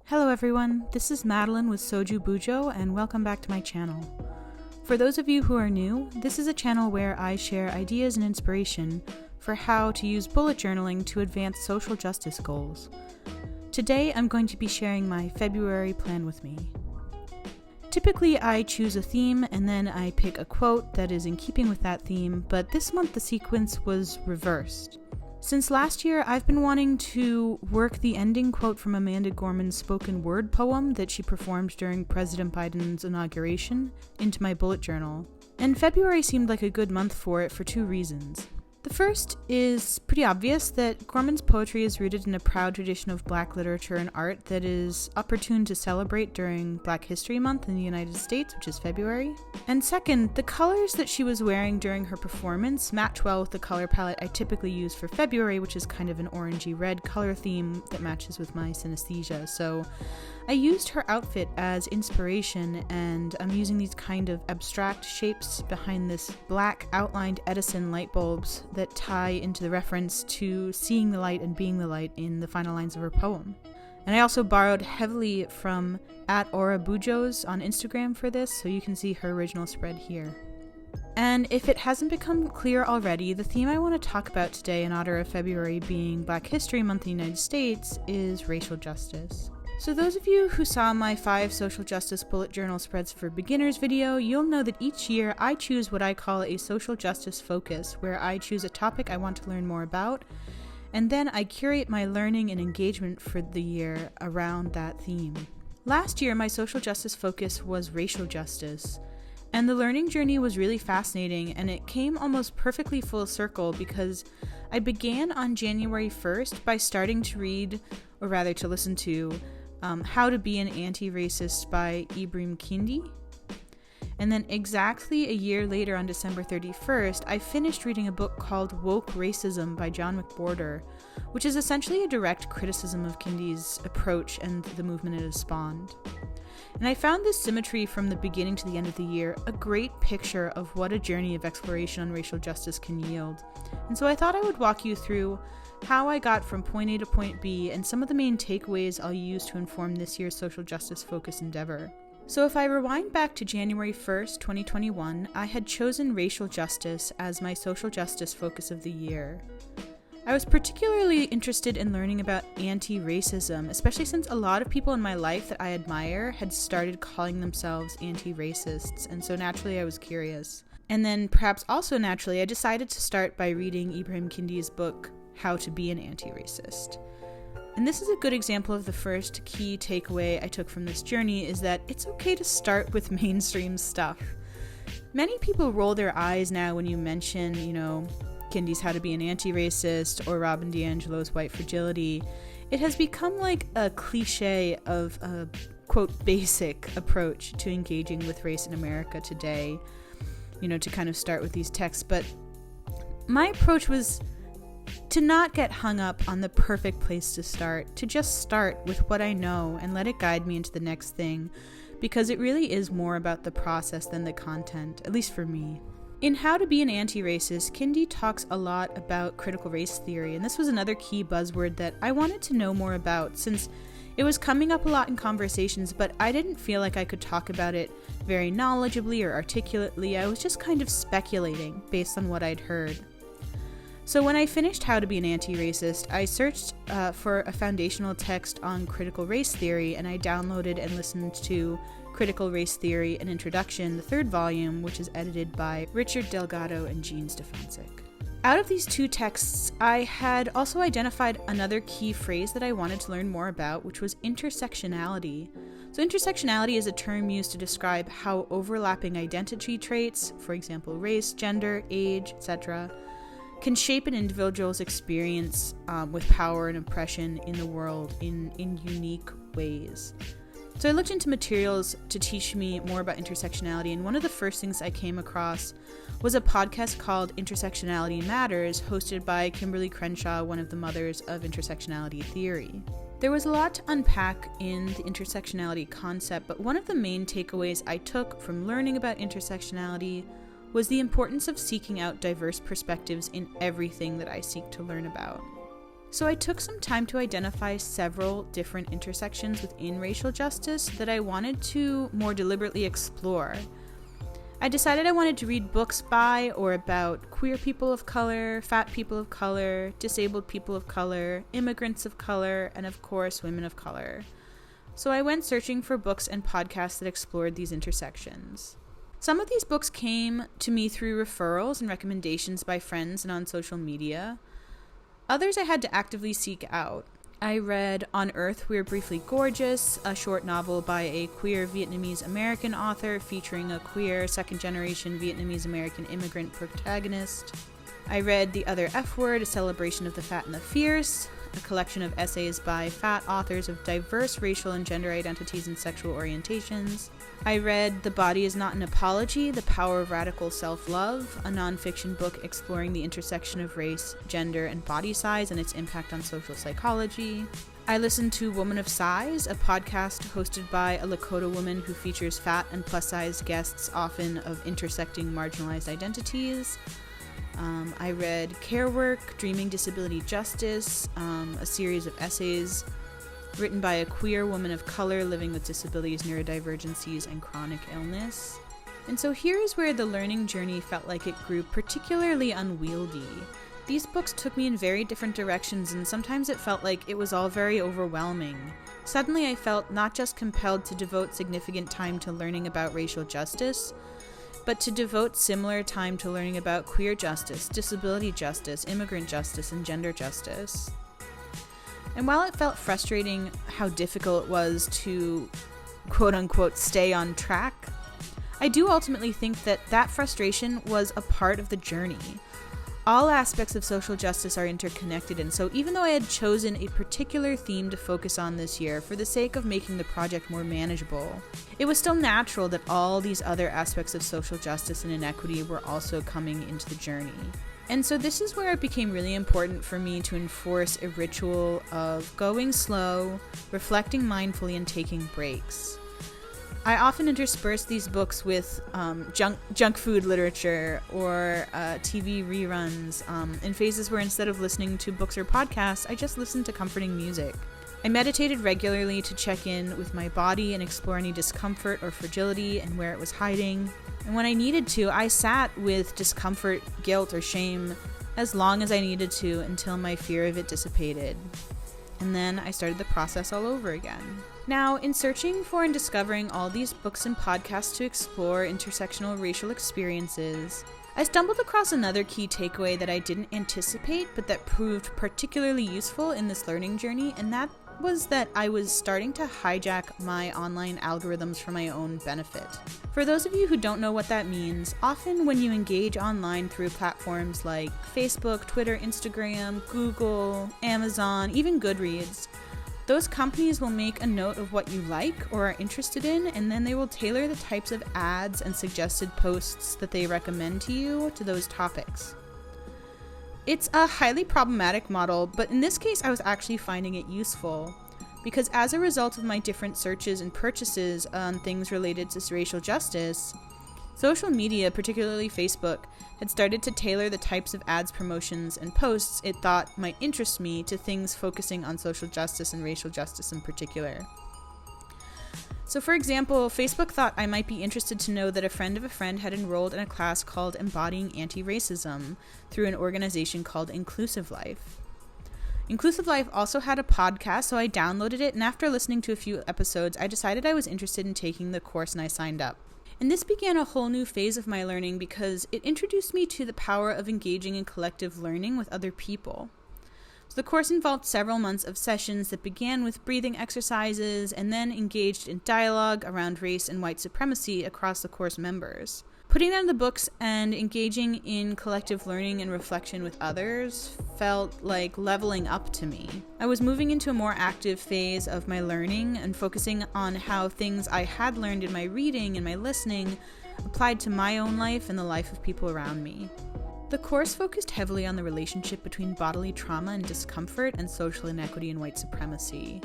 Hello everyone, this is Madeline with SOJU Bujo and welcome back to my channel. For those of you who are new, this is a channel where I share ideas and inspiration for how to use bullet journaling to advance social justice goals. Today I'm going to be sharing my February plan with me. Typically I choose a theme and then I pick a quote that is in keeping with that theme, but this month the sequence was reversed. Since last year, I've been wanting to work the ending quote from Amanda Gorman's spoken word poem that she performed during President Biden's inauguration into my bullet journal. And February seemed like a good month for it for two reasons. The first is pretty obvious that Gorman's poetry is rooted in a proud tradition of Black literature and art that is opportune to celebrate during Black History Month in the United States, which is February. And second, the colors that she was wearing during her performance match well with the color palette I typically use for February, which is kind of an orangey red color theme that matches with my synesthesia. So I used her outfit as inspiration, and I'm using these kind of abstract shapes behind this black outlined Edison light bulbs that tie into the reference to seeing the light and being the light in the final lines of her poem. And I also borrowed heavily from @AuraBujos on Instagram for this, so you can see her original spread here. And if it hasn't become clear already, the theme I want to talk about today in honor of February being Black History Month in the United States is racial justice. So those of you who saw my 5 social justice bullet journal spreads for beginners video, you'll know that each year I choose what I call a social justice focus, where I choose a topic I want to learn more about, and then I curate my learning and engagement for the year around that theme. Last year, my social justice focus was racial justice, and the learning journey was really fascinating, and it came almost perfectly full circle because I began on January 1st by starting to read, or rather to listen to, How to Be an Antiracist by Ibram Kendi. And then exactly a year later, on December 31st, I finished reading a book called Woke Racism by McWhorter, which is essentially a direct criticism of Kendi's approach and the movement it has spawned. And I found this symmetry from the beginning to the end of the year a great picture of what a journey of exploration on racial justice can yield. And so I thought I would walk you through how I got from point A to point B and some of the main takeaways I'll use to inform this year's social justice focus endeavor. So if I rewind back to January 1st, 2021, I had chosen racial justice as my social justice focus of the year. I was particularly interested in learning about anti-racism, especially since a lot of people in my life that I admire had started calling themselves anti-racists, and so naturally I was curious. And then perhaps also naturally, I decided to start by reading Ibram Kendi's book, How to Be an Antiracist. And this is a good example of the first key takeaway I took from this journey, is that it's okay to start with mainstream stuff. Many people roll their eyes now when you mention, Kendi's How to Be an Anti-Racist or Robin DiAngelo's White Fragility. It has become like a cliche of a, quote, basic approach to engaging with race in America today, to kind of start with these texts. But my approach was to not get hung up on the perfect place to start, to just start with what I know and let it guide me into the next thing, because it really is more about the process than the content, at least for me. In How to Be an Anti-Racist, Kendi talks a lot about critical race theory, and this was another key buzzword that I wanted to know more about, since it was coming up a lot in conversations, but I didn't feel like I could talk about it very knowledgeably or articulately. I was just kind of speculating based on what I'd heard. So when I finished How to Be an Anti-Racist, I searched for a foundational text on critical race theory, and I downloaded and listened to Critical Race Theory, an Introduction, the 3rd volume, which is edited by Richard Delgado and Jean Stefancic. Out of these 2 texts, I had also identified another key phrase that I wanted to learn more about, which was intersectionality. So intersectionality is a term used to describe how overlapping identity traits, for example race, gender, age, etc., can shape an individual's experience with power and oppression in the world in unique ways. So I looked into materials to teach me more about intersectionality, and one of the first things I came across was a podcast called Intersectionality Matters, hosted by Kimberly Crenshaw, one of the mothers of intersectionality theory. There was a lot to unpack in the intersectionality concept, but one of the main takeaways I took from learning about intersectionality was the importance of seeking out diverse perspectives in everything that I seek to learn about. So I took some time to identify several different intersections within racial justice that I wanted to more deliberately explore. I decided I wanted to read books by or about queer people of color, fat people of color, disabled people of color, immigrants of color, and of course, women of color. So I went searching for books and podcasts that explored these intersections. Some of these books came to me through referrals and recommendations by friends and on social media. Others I had to actively seek out. I read On Earth We're Briefly Gorgeous, a short novel by a queer Vietnamese-American author featuring a queer second-generation Vietnamese-American immigrant protagonist. I read The Other F Word, a celebration of the fat and the fierce, a collection of essays by fat authors of diverse racial and gender identities and sexual orientations. I read The Body Is Not an Apology, The Power of Radical Self-Love, a nonfiction book exploring the intersection of race, gender, and body size and its impact on social psychology. I listened to Woman of Size, a podcast hosted by a Lakota woman who features fat and plus-sized guests, often of intersecting marginalized identities. I read Care Work, Dreaming Disability Justice, a series of essays written by a queer woman of color living with disabilities, neurodivergencies, and chronic illness. And so here is where the learning journey felt like it grew particularly unwieldy. These books took me in very different directions, and sometimes it felt like it was all very overwhelming. Suddenly I felt not just compelled to devote significant time to learning about racial justice, but to devote similar time to learning about queer justice, disability justice, immigrant justice, and gender justice. And while it felt frustrating how difficult it was to, quote-unquote, stay on track, I do ultimately think that that frustration was a part of the journey. All aspects of social justice are interconnected, and so even though I had chosen a particular theme to focus on this year for the sake of making the project more manageable, it was still natural that all these other aspects of social justice and inequity were also coming into the journey. And so this is where it became really important for me to enforce a ritual of going slow, reflecting mindfully, and taking breaks. I often intersperse these books with junk food literature or TV reruns in phases where instead of listening to books or podcasts, I just listen to comforting music. I meditated regularly to check in with my body and explore any discomfort or fragility and where it was hiding. And when I needed to, I sat with discomfort, guilt, or shame as long as I needed to until my fear of it dissipated. And then I started the process all over again. Now, in searching for and discovering all these books and podcasts to explore intersectional racial experiences, I stumbled across another key takeaway that I didn't anticipate, but that proved particularly useful in this learning journey, and that was that I was starting to hijack my online algorithms for my own benefit. For those of you who don't know what that means, often when you engage online through platforms like Facebook, Twitter, Instagram, Google, Amazon, even Goodreads, those companies will make a note of what you like or are interested in, and then they will tailor the types of ads and suggested posts that they recommend to you to those topics. It's a highly problematic model, but in this case I was actually finding it useful, because as a result of my different searches and purchases on things related to racial justice, social media, particularly Facebook, had started to tailor the types of ads, promotions, and posts it thought might interest me to things focusing on social justice and racial justice in particular. So for example, Facebook thought I might be interested to know that a friend of a friend had enrolled in a class called Embodying Anti-Racism through an organization called Inclusive Life. Inclusive Life also had a podcast, so I downloaded it, and after listening to a few episodes, I decided I was interested in taking the course and I signed up. And this began a whole new phase of my learning because it introduced me to the power of engaging in collective learning with other people. So the course involved several months of sessions that began with breathing exercises and then engaged in dialogue around race and white supremacy across the course members. Putting down the books and engaging in collective learning and reflection with others felt like leveling up to me. I was moving into a more active phase of my learning and focusing on how things I had learned in my reading and my listening applied to my own life and the life of people around me. The course focused heavily on the relationship between bodily trauma and discomfort and social inequity and white supremacy.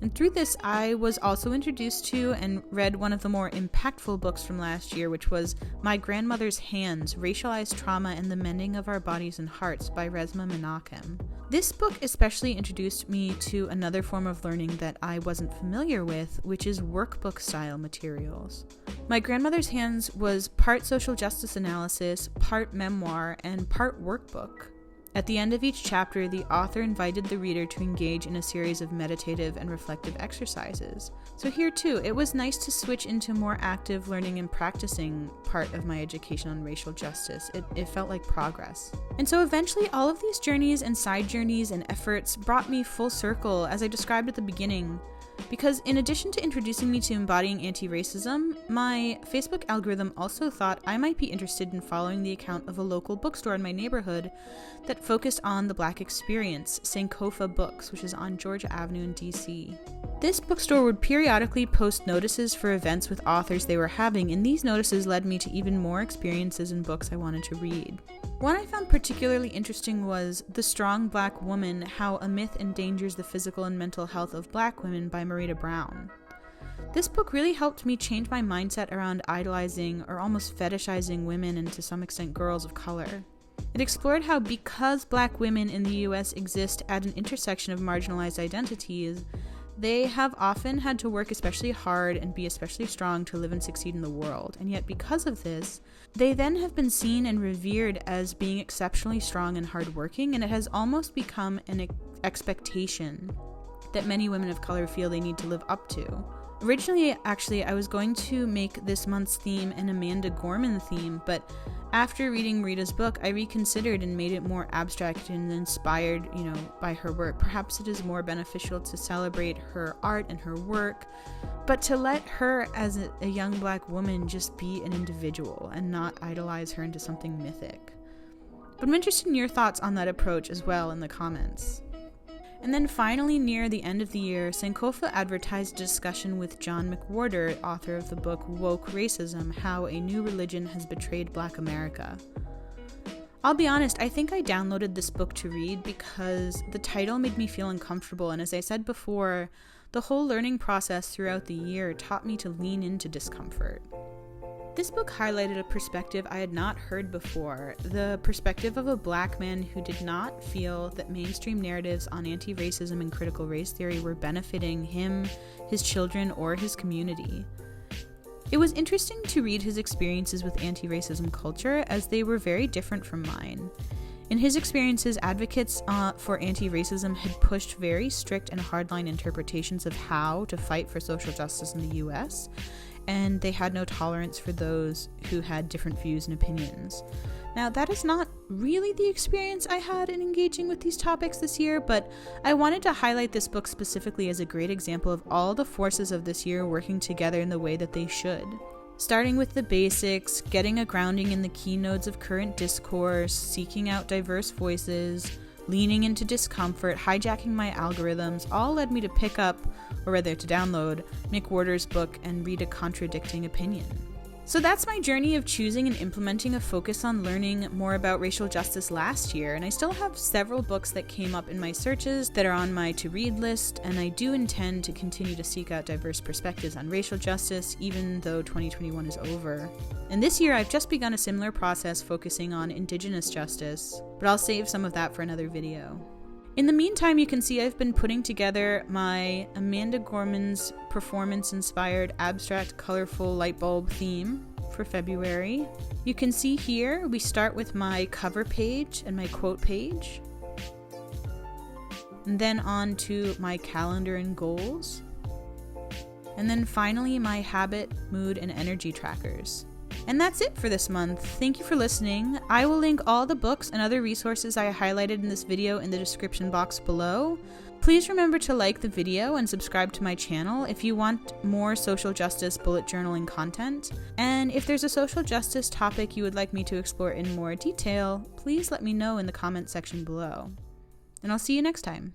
And through this, I was also introduced to and read one of the more impactful books from last year, which was My Grandmother's Hands, Racialized Trauma and the Mending of Our Bodies and Hearts by Resmaa Menakem. This book especially introduced me to another form of learning that I wasn't familiar with, which is workbook style materials. My Grandmother's Hands was part social justice analysis, part memoir, and part workbook. At the end of each chapter, the author invited the reader to engage in a series of meditative and reflective exercises. So here too, it was nice to switch into more active learning and practicing part of my education on racial justice. It felt like progress. And so eventually all of these journeys and side journeys and efforts brought me full circle, as I described at the beginning. Because in addition to introducing me to embodying anti-racism, my Facebook algorithm also thought I might be interested in following the account of a local bookstore in my neighborhood that focused on the Black experience, Sankofa Books, which is on Georgia Avenue in DC. This bookstore would periodically post notices for events with authors they were having, and these notices led me to even more experiences and books I wanted to read. One I found particularly interesting was The Strong Black Woman: How a Myth Endangers the Physical and Mental Health of Black Women by Marita Brown. This book really helped me change my mindset around idolizing or almost fetishizing women and to some extent girls of color. It explored how because Black women in the US exist at an intersection of marginalized identities, they have often had to work especially hard and be especially strong to live and succeed in the world, and yet because of this, they then have been seen and revered as being exceptionally strong and hardworking, and it has almost become an expectation that many women of color feel they need to live up to. Originally, actually, I was going to make this month's theme an Amanda Gorman theme, but after reading Marita's book, I reconsidered and made it more abstract and inspired, by her work. Perhaps it is more beneficial to celebrate her art and her work, but to let her as a young Black woman just be an individual and not idolize her into something mythic. But I'm interested in your thoughts on that approach as well in the comments. And then finally, near the end of the year, Sankofa advertised a discussion with John McWhorter, author of the book Woke Racism: How a New Religion Has Betrayed Black America. I'll be honest, I think I downloaded this book to read because the title made me feel uncomfortable, and as I said before, the whole learning process throughout the year taught me to lean into discomfort. This book highlighted a perspective I had not heard before, the perspective of a Black man who did not feel that mainstream narratives on anti-racism and critical race theory were benefiting him, his children, or his community. It was interesting to read his experiences with anti-racism culture, as they were very different from mine. In his experiences, advocates for anti-racism had pushed very strict and hardline interpretations of how to fight for social justice in the US, and they had no tolerance for those who had different views and opinions. Now, that is not really the experience I had in engaging with these topics this year, but I wanted to highlight this book specifically as a great example of all the forces of this year working together in the way that they should. Starting with the basics, getting a grounding in the keynotes of current discourse, seeking out diverse voices, leaning into discomfort, hijacking my algorithms, all led me to pick up, or rather to download, McWhorter's book and read a contradicting opinion. So that's my journey of choosing and implementing a focus on learning more about racial justice last year, and I still have several books that came up in my searches that are on my to-read list, and I do intend to continue to seek out diverse perspectives on racial justice, even though 2021 is over. And this year I've just begun a similar process focusing on Indigenous justice, but I'll save some of that for another video. In the meantime, you can see I've been putting together my Amanda Gorman's performance-inspired, abstract, colorful light bulb theme for February. You can see here, we start with my cover page and my quote page, and then on to my calendar and goals, and then finally my habit, mood, and energy trackers. And that's it for this month. Thank you for listening. I will link all the books and other resources I highlighted in this video in the description box below. Please remember to like the video and subscribe to my channel if you want more social justice bullet journaling content. And if there's a social justice topic you would like me to explore in more detail, please let me know in the comment section below. And I'll see you next time.